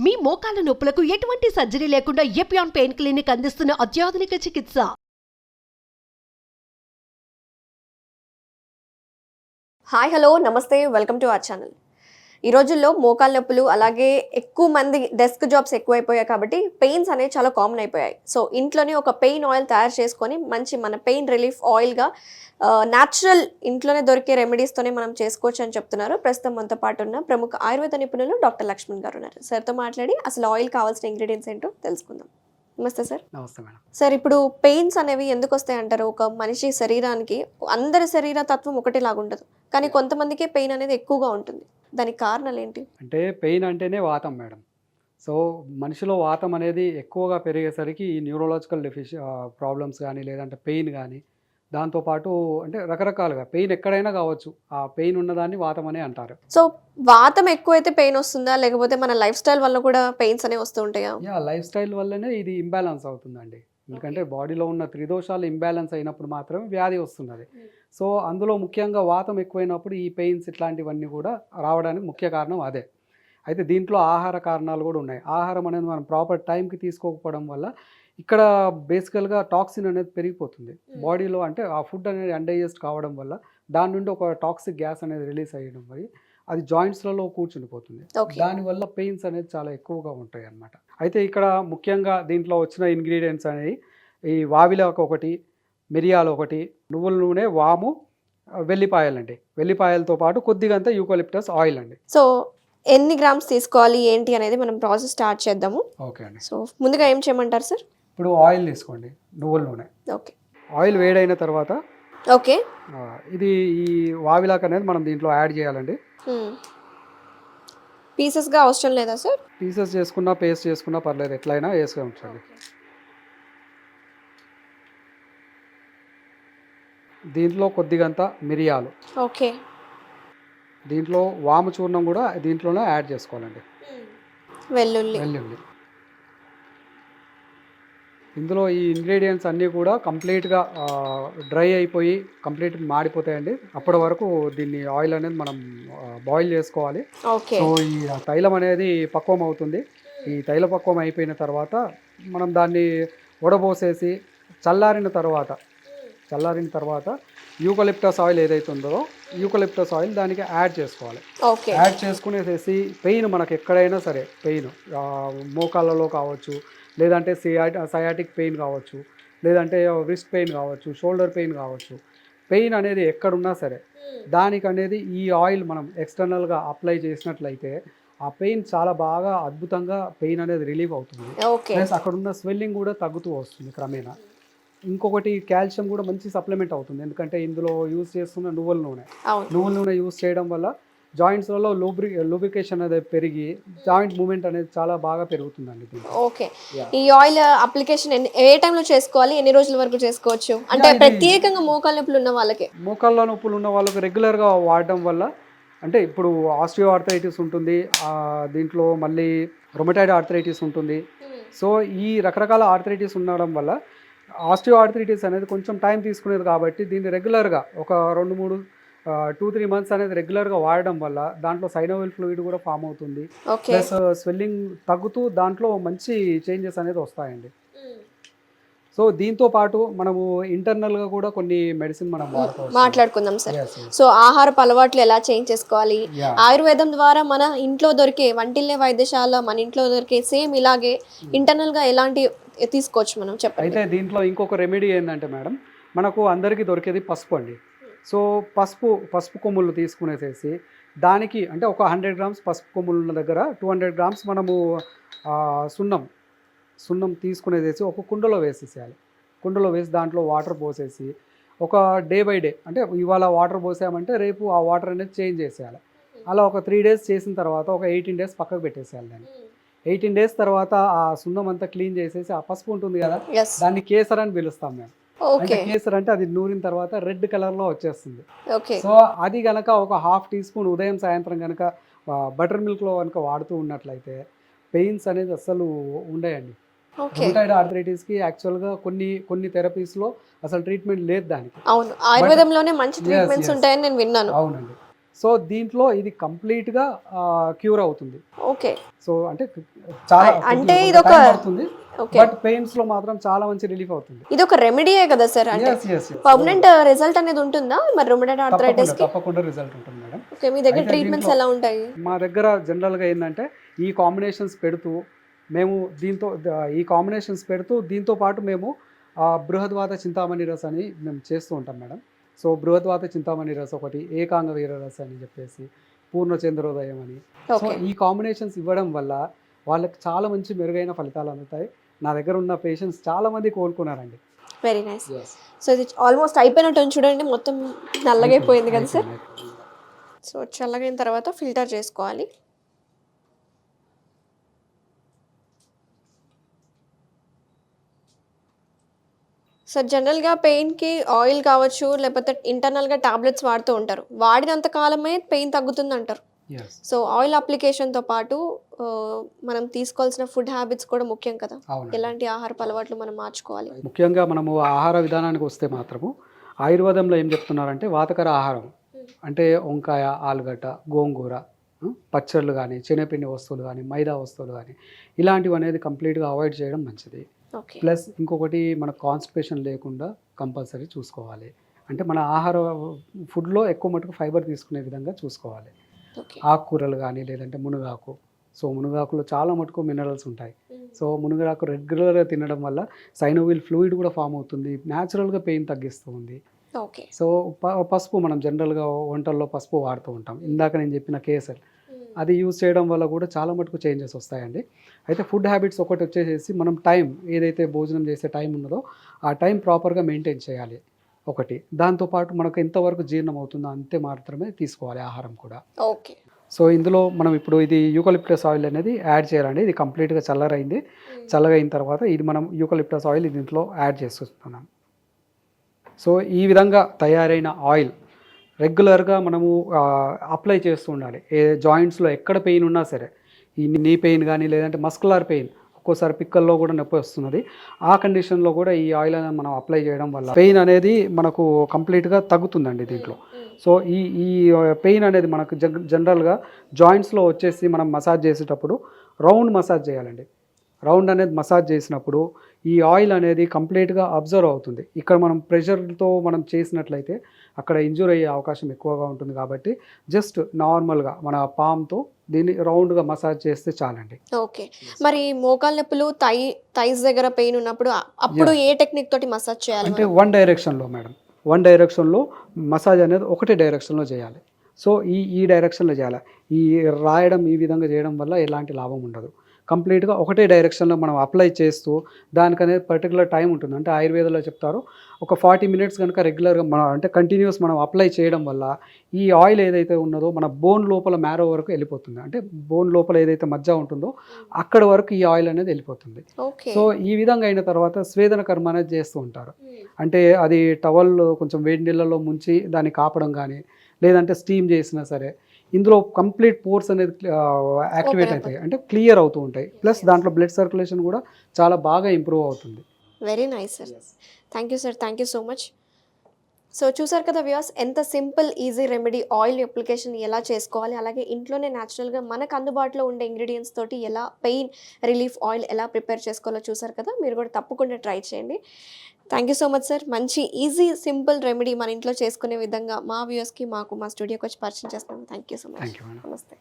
మీ మోకాల నొప్పులకు ఎటువంటి సర్జరీ లేకుండా ఎపియాన్ పెయిన్ క్లినిక్ అందిస్తున్న అత్యాధునిక చికిత్స. హాయ్ హలో నమస్తే వెల్కమ్ టు అవర్ ఛానల్. ఈ రోజుల్లో మోకాళ్ళ నొప్పులు అలాగే ఎక్కువ మంది డెస్క్ జాబ్స్ ఎక్కువైపోయాయి కాబట్టి పెయిన్స్ అనేవి చాలా కామన్ అయిపోయాయి. సో ఇంట్లోనే ఒక పెయిన్ ఆయిల్ తయారు చేసుకొని మంచి మన పెయిన్ రిలీఫ్ ఆయిల్గా న్యాచురల్ ఇంట్లోనే దొరికే రెమెడీస్తోనే మనం చేసుకోవచ్చు అని చెప్తున్నారు. ప్రస్తుతం మనతో పాటు ఉన్న ప్రముఖ ఆయుర్వేద నిపుణులు డాక్టర్ లక్ష్మణ్ గారు ఉన్నారు. సార్తో మాట్లాడి అసలు ఆయిల్ కావాల్సిన ఇంగ్రీడియంట్స్ ఏంటో తెలుసుకుందాం. నమస్తే సార్. నమస్తే మేడం. సార్, ఇప్పుడు పెయిన్స్ అనేవి ఎందుకు వస్తాయి అంటారు? ఒక మనిషి శరీరానికి అందరి శరీర తత్వం ఒకటేలాగా ఉండదు, కానీ కొంతమందికే పెయిన్ అనేది ఎక్కువగా ఉంటుంది. దానికి కారణాలు ఏంటి? అంటే పెయిన్ అంటేనే వాతం మేడం. సో మనిషిలో వాతం అనేది ఎక్కువగా పెరిగేసరికి ఈ న్యూరలాజికల్ ప్రాబ్లమ్స్ కానీ లేదంటే పెయిన్ కానీ దాంతోపాటు అంటే రకరకాలుగా పెయిన్ ఎక్కడైనా కావచ్చు, ఆ పెయిన్ ఉన్నదాన్ని వాతం అనే అంటారు. సో వాతం ఎక్కువైతే పెయిన్ వస్తుందా, లేకపోతే మన లైఫ్ స్టైల్ వల్ల కూడా పెయిన్స్ అనేవి వస్తూ ఉంటాయా? లైఫ్ స్టైల్ వల్లనే ఇది ఇంబ్యాలెన్స్ అవుతుందండి. ఎందుకంటే బాడీలో ఉన్న త్రిదోషాలు ఇంబ్యాలెన్స్ అయినప్పుడు మాత్రమే వ్యాధి వస్తున్నది. సో అందులో ముఖ్యంగా వాతం ఎక్కువైనప్పుడు ఈ పెయిన్స్ ఇట్లాంటివన్నీ కూడా రావడానికి ముఖ్య కారణం అదే. అయితే దీంట్లో ఆహార కారణాలు కూడా ఉన్నాయి. ఆహారం అనేది మనం ప్రాపర్ టైంకి తీసుకోకపోవడం వల్ల ఇక్కడ బేసికల్గా టాక్సిన్ అనేది పెరిగిపోతుంది బాడీలో. అంటే ఆ ఫుడ్ అనేది అన్డైజెస్ట్ కావడం వల్ల దాని నుండి ఒక టాక్సిక్ గ్యాస్ అనేది రిలీజ్ అయ్యడం వల్ల అది జాయింట్స్లలో కూర్చుండిపోతుంది. దానివల్ల పెయిన్స్ అనేది చాలా ఎక్కువగా ఉంటాయి అన్నమాట. అయితే ఇక్కడ ముఖ్యంగా దీంట్లో వచ్చిన ఇంగ్రీడియంట్స్ అనేవి ఈ వావిలాకు ఒకటి, మిరియాలు ఒకటి, నువ్వుల నూనె, వాము, వెల్లిపాయలండి. వెల్లిపాయలతో పాటు కొద్దిగంత యూకలిప్టస్ ఆయిల్ అండి. సో ఎన్ని గ్రామ్స్ తీసుకోవాలి ఏంటి అనేది మనం ప్రాసెస్ స్టార్ట్ చేద్దాము. ఓకే అండి. సో ముందుగా ఏం చేయమంటారు సార్? ఇప్పుడు ఆయిల్ తీసుకోండి, నువ్వుల నూనె. ఓకే. ఆయిల్ వేడైన తర్వాత ఓకే ఇది ఈ వావిలాక్ అనేది మనం దీంట్లో యాడ్ చేయాలండి. పీసెస్గా అవసరం లేదా సార్? పీసెస్ చేసుకున్నా పేస్ట్ చేసుకున్నా పర్లేదు, ఎట్లయినా వేసుకోవచ్చండి. దీంట్లో కొద్దిగంత మిరియాలు, ఓకే. దీంట్లో వాము చూర్ణం కూడా దీంట్లోనే యాడ్ చేసుకోవాలండి. వెల్లుల్లి. ఇందులో ఈ ఇంగ్రీడియంట్స్ అన్నీ కూడా కంప్లీట్గా డ్రై అయిపోయి కంప్లీట్ మాడిపోతాయండి. అప్పటి వరకు దీన్ని ఆయిల్ అనేది మనం బాయిల్ చేసుకోవాలి. సో ఈ తైలం అనేది పక్వం అవుతుంది. ఈ తైల పక్వం అయిపోయిన తర్వాత మనం దాన్ని వడబోసేసి చల్లారిన తర్వాత యూకలిప్టస్ ఆయిల్ ఏదైతే ఉందో యూకలిప్టస్ ఆయిల్ దానికి యాడ్ చేసుకోవాలి. యాడ్ చేసుకునేసేసి పెయిన్ మనకు ఎక్కడైనా సరే పెయిన్ మోకాళ్ళలో కావచ్చు, లేదంటే సయాటిక్ పెయిన్ కావచ్చు, లేదంటే రిస్ట్ పెయిన్ కావచ్చు, షోల్డర్ పెయిన్ కావచ్చు, పెయిన్ అనేది ఎక్కడున్నా సరే దానికి అనేది ఈ ఆయిల్ మనం ఎక్స్టర్నల్గా అప్లై చేసినట్లయితే ఆ పెయిన్ చాలా బాగా అద్భుతంగా పెయిన్ అనేది రిలీవ్ అవుతుంది. ప్లస్ అక్కడ ఉన్న స్వెల్లింగ్ కూడా తగ్గుతూ వస్తుంది క్రమేణా. ఇంకొకటి కాల్షియం కూడా మంచి సప్లిమెంట్ అవుతుంది, ఎందుకంటే ఇందులో యూజ్ చేస్తున్న నువ్వుల నూనె యూజ్ చేయడం వల్ల జాయింట్స్లలో లూబ్రికేషన్ అనేది పెరిగి జాయింట్ మూవ్మెంట్ అనేది చాలా బాగా పెరుగుతుందండి. ఓకే. ఈ ఆయిల్ అప్లికేషన్ ఏ టైంలో చేసుకోవాలి, ఎన్ని రోజుల వరకు చేసుకోవచ్చు? అంటే ప్రత్యేకంగా మోకాళ్ళ నొప్పులు ఉన్న వాళ్ళకి రెగ్యులర్గా వాడడం వల్ల, అంటే ఇప్పుడు ఆస్టియో ఆర్థరైటిస్ ఉంటుంది, దీంట్లో మళ్ళీ రొమటాయిడ్ ఆర్థరైటిస్ ఉంటుంది. సో ఈ రకరకాల ఆర్థరైటిస్ ఉండడం వల్ల ఆస్టియో ఆర్థరైటిస్ అనేది కొంచెం టైం తీసుకునేది కాబట్టి దీన్ని రెగ్యులర్గా ఒక 2-3 మంత్స్ అనేది రెగ్యులర్గా వాడడం వల్ల దాంట్లో సైనోవిల్ ఫ్లూయిడ్ కూడా ఫామ్ అవుతుంది. ప్లస్ స్వెల్లింగ్ తగ్గుతూ దాంట్లో మంచి చేంజెస్ అనేది వస్తాయండి. సో దీంతో పాటు మనము ఇంటర్నల్గా కూడా కొన్ని మెడిసిన్ మనం మాట్లాడుకుందాం సార్. సో ఆహారపు అలవాట్లు ఎలా చేంజ్ చేసుకోవాలి? ఆయుర్వేదం ద్వారా మన ఇంట్లో దొరికే వంటిల్లే వైద్యశాల మన ఇంట్లో దొరికే సేమ్ ఇలాగే ఇంటర్నల్గా ఎలాంటి తీసుకోవచ్చు మనం చెప్పండి. అయితే దీంట్లో ఇంకొక రెమెడీ ఏంటంటే మేడం, మనకు అందరికీ దొరికేది పసుపు అండి. సో పసుపు కొమ్ములు తీసుకునేసేసి దానికి అంటే ఒక 100 గ్రామ్స్ పసుపు కొమ్ములు ఉన్న దగ్గర 200 గ్రామ్స్ మనము సున్నం తీసుకునేసేసి ఒక కుండలో వేసేసేయాలి. కుండలో వేసి దాంట్లో వాటర్ పోసేసి ఒక డే బై డే, అంటే ఇవాళ వాటర్ పోసామంటే రేపు ఆ వాటర్ అనేది చేంజ్ చేసేయాలి. అలా ఒక 3 డేస్ చేసిన తర్వాత ఒక 18 డేస్ పక్కకు పెట్టేసేయాలి. దాన్ని 18 డేస్ తర్వాత ఆ సున్నం అంతా క్లీన్ చేసేసి ఆ పసుపు ఉంటుంది కదా, దాన్ని కేసర్ అని పిలుస్తాం మేము. అంటే కేసర్ అంటే అది నూరిన తర్వాత రెడ్ కలర్లో వచ్చేస్తుంది. సో అది కనుక ఒక 1/2 టీ స్పూన్ ఉదయం సాయంత్రం కనుక బటర్ మిల్క్లో కనుక వాడుతూ ఉన్నట్లయితే పెయిన్స్ అనేది అస్సలు ఉండేయండి. రొమటాయిడ్ ఆర్థరైటిస్కి యాక్చువల్గా కొన్ని థెరపీస్లో అసలు ట్రీట్మెంట్ లేదు దానికి. అవును, ఆయుర్వేదంలోనే మంచి ట్రీట్మెంట్స్ ఉంటాయని నేను విన్నాను. అవునండి. సో దీంట్లో ఇది కంప్లీట్గా క్యూర్ అవుతుంది. ఓకే. సో అంటే చాలా అంటే ఇది ఒక పడుతుంది, బట్ పెయిన్స్ లో మాత్రం చాలా మంచి రిలీఫ్ అవుతుంది. ఇది ఒక రెమెడీయే కదా సార్? అంటే పర్మనెంట్ రిజల్ట్ అనేది ఉంటుందా మరి రుమటైడ్ ఆర్థరైటిస్ కి? తప్పకుండా రిజల్ట్ ఉంటుంది మేడం. ఓకే. మీ దగ్గర ట్రీట్మెంట్స్ ఎలా ఉంటాయి? మా దగ్గర జనరల్ గా ఏంటంటే ఈ కాంబినేషన్స్ పెడుతూ మేము దీంతో పాటు మేము బృహద్వాత చింతామణి రస్ అని మేము చేస్తూ ఉంటాం మేడం. సో బృహద్వాత చింతామణి రస్ ఒకటి, ఏకాంగ వీర రస్ అని చెప్పేసి, పూర్ణచంద్రోదయం అని. సో ఈ కాంబినేషన్స్ ఇవ్వడం వల్ల వాళ్ళకి చాలా మంచి మెరుగైన ఫలితాలు అందుతాయి. నా దగ్గర ఉన్న పేషెంట్స్ చాలా మంది కోలుకున్నారండి. Very nice. సో ఇది ఆల్మోస్ట్ అయిపోయినట్టు చూడండి, మొత్తం నల్లగైపోయింది కదా సార్. సో చల్లగైన తర్వాత ఫిల్టర్ చేసుకోవాలి. సో జనరల్గా పెయిన్కి ఆయిల్ కావచ్చు, లేకపోతే ఇంటర్నల్గా టాబ్లెట్స్ వాడుతూ ఉంటారు. వాడినంత కాలమే పెయిన్ తగ్గుతుంది అంటారు. సో ఆయిల్ అప్లికేషన్తో పాటు మనం తీసుకోవాల్సిన ఫుడ్ హ్యాబిట్స్ కూడా ముఖ్యం కదా. ఎలాంటి ఆహారపు అలవాట్లు మనం మార్చుకోవాలి? ముఖ్యంగా మనము ఆహార విధానానికి వస్తే మాత్రము ఆయుర్వేదంలో ఏం చెప్తున్నారంటే వాతకర ఆహారం అంటే వంకాయ, ఆలుగడ్డ, గోంగూర, పచ్చళ్ళు కానీ, శనగపిండి వస్తువులు కానీ, మైదా వస్తువులు కానీ ఇలాంటివి అనేది కంప్లీట్గా అవాయిడ్ చేయడం మంచిది. ప్లస్ ఇంకొకటి మన కాన్స్టిపేషన్ లేకుండా కంపల్సరీ చూసుకోవాలి. అంటే మన ఆహార ఫుడ్లో ఎక్కువ మటుకు ఫైబర్ తీసుకునే విధంగా చూసుకోవాలి. ఆకుకూరలు కానీ, లేదంటే మునగాకు. సో మునగాకులో చాలా మటుకు మినరల్స్ ఉంటాయి. సో మునగాకు రెగ్యులర్గా తినడం వల్ల సైనోవిల్ ఫ్లూయిడ్ కూడా ఫామ్ అవుతుంది, న్యాచురల్గా పెయిన్ తగ్గిస్తుంది. సో పసుపు మనం జనరల్గా వంటల్లో పసుపు వాడుతూ ఉంటాం. ఇందాక నేను చెప్పిన కేసర్ అది యూజ్ చేయడం వల్ల కూడా చాలా మటుకు చేంజెస్ వస్తాయండి. అయితే ఫుడ్ హ్యాబిట్స్ ఒకటి వచ్చేసి మనం టైం ఏదైతే భోజనం చేసే టైం ఉన్నదో ఆ టైం ప్రాపర్గా మెయింటైన్ చేయాలి ఒకటి. దాంతోపాటు మనకు ఎంతవరకు జీర్ణం అవుతుందో అంతే మాత్రమే తీసుకోవాలి ఆహారం కూడా. ఓకే. సో ఇందులో మనం ఇప్పుడు ఇది యూకలిప్టస్ ఆయిల్ అనేది యాడ్ చేయాలండి. ఇది కంప్లీట్గా చల్లరైంది. చల్లగైన తర్వాత ఇది మనం యూకలిప్టస్ ఆయిల్ దీంట్లో యాడ్ చేస్తున్నాం. సో ఈ విధంగా తయారైన ఆయిల్ రెగ్యులర్గా మనము అప్లై చేస్తూ ఉండాలి. ఏ జాయింట్స్లో ఎక్కడ పెయిన్ ఉన్నా సరే, ఈ నీ పెయిన్ కానీ, లేదంటే మస్కులర్ పెయిన్, ఒక్కోసారి పిక్కల్లో కూడా నొప్పి వస్తున్నది, ఆ కండిషన్లో కూడా ఈ ఆయిల్ అనేది మనం అప్లై చేయడం వల్ల పెయిన్ అనేది మనకు కంప్లీట్గా తగ్గుతుందండి దీంట్లో. సో ఈ పెయిన్ అనేది మనకు జనరల్గా జాయింట్స్లో వచ్చేసి మనం మసాజ్ చేసేటప్పుడు రౌండ్ మసాజ్ చేయాలండి. రౌండ్ అనేది మసాజ్ చేసినప్పుడు ఈ ఆయిల్ అనేది కంప్లీట్గా అబ్జర్వ్ అవుతుంది. ఇక్కడ మనం ప్రెషర్తో మనం చేసినట్లయితే అక్కడ ఇంజూర్ అయ్యే అవకాశం ఎక్కువగా ఉంటుంది. కాబట్టి జస్ట్ నార్మల్గా మన పామ్తో దీన్ని రౌండ్గా మసాజ్ చేస్తే చాలండి. ఓకే. మరి మోకాళ్ళ నొప్పులు, థైస్ దగ్గర పెయిన్ ఉన్నప్పుడు అప్పుడు ఏ టెక్నిక్ తోటి మసాజ్ చేయాలి? అంటే వన్ డైరెక్షన్లో మేడం, వన్ డైరెక్షన్లో మసాజ్ అనేది ఒకటే డైరెక్షన్లో చేయాలి. సో ఈ డైరెక్షన్లో చేయాలి. ఈ రాయడం ఈ విధంగా చేయడం వల్ల ఎలాంటి లాభం ఉండదు. కంప్లీట్గా ఒకటే డైరెక్షన్లో మనం అప్లై చేస్తూ దానికనేది పర్టికులర్ టైం ఉంటుంది. అంటే ఆయుర్వేదంలో చెప్తారు ఒక 40 minutes కనుక రెగ్యులర్గా మనం అంటే కంటిన్యూస్ మనం అప్లై చేయడం వల్ల ఈ ఆయిల్ ఏదైతే ఉన్నదో మన బోన్ లోపల మ్యారో వరకు వెళ్ళిపోతుంది. అంటే బోన్ లోపల ఏదైతే మజ్జ ఉంటుందో అక్కడ వరకు ఈ ఆయిల్ అనేది వెళ్ళిపోతుంది. సో ఈ విధంగా అయిన తర్వాత స్వేదన కర్మ అనేది చేస్తూ ఉంటారు. అంటే అది టవల్ కొంచెం వేడి నీళ్ళలో ముంచి దాన్ని కాపడం కానీ, లేదంటే స్టీమ్ చేసినా సరే ఇందులో కంప్లీట్ పోర్స్ అనేది యాక్టివేట్ అవుతాయి, అంటే క్లియర్ అవుతూ ఉంటాయి. ప్లస్ దాంట్లో బ్లడ్ సర్క్యులేషన్ కూడా చాలా బాగా ఇంప్రూవ్ అవుతుంది. Very nice sir. Thank you sir, thank you so much. So చూసారు కదా వ్యూయర్స్, ఎంత simple easy remedy oil application ఎలా చేసుకోవాలి, అలాగే ఇంట్లోనే న్యాచురల్గా మనకు అందుబాటులో ఉండే ఇంగ్రీడియంట్స్ తోటి ఎలా పెయిన్ రిలీఫ్ ఆయిల్ ఎలా ప్రిపేర్ చేసుకోవాలో చూసారు కదా. మీరు కూడా తప్పకుండా ట్రై చేయండి. Thank you so much sir. మంచి ఈజీ సింపుల్ రెమెడీ మన ఇంట్లో చేసుకునే విధంగా మా వ్యూయర్స్కి మా స్టూడియోకి వచ్చి పరిచయం చేస్తున్నాము. Thank you so much. Thank you. నమస్తే.